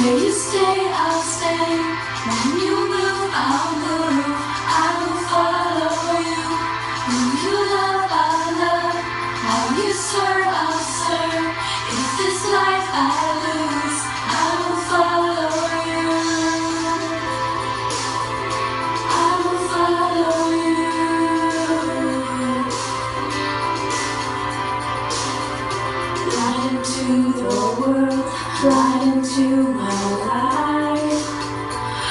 Where you stay, I'll stay. When you move, I'll move. I will follow you. Who you love, I'll love. How you serve, I'll serve. If this life I lose, I will follow you. I will follow you. Light into the world, light into my life.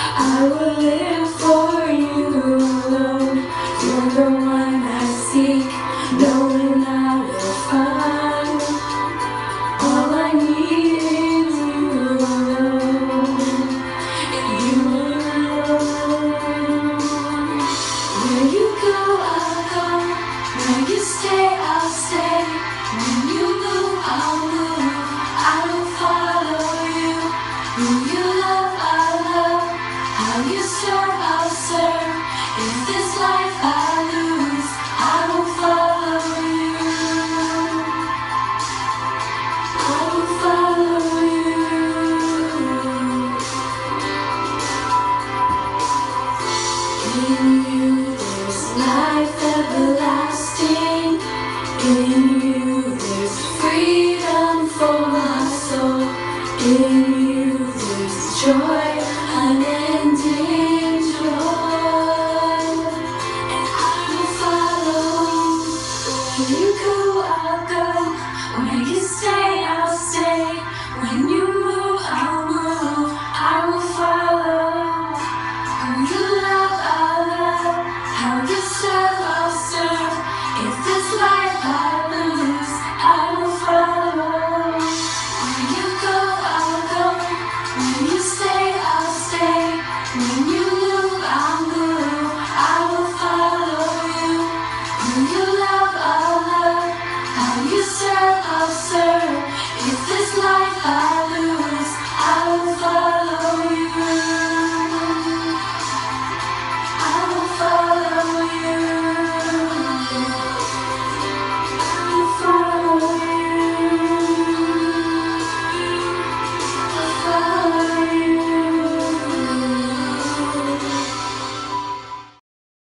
I will live for you alone. You're the one I seek, knowing I will find. All I need is you alone, and you alone. Where you go, I'll go. Where you stay, I'll stay. When you move, I'll move. I will follow you. Who you love, I'll love. How you serve, I'll serve. If this life I lose, I will follow you. I will follow you. In you there's life everlasting. In you there's freedom for my soul. In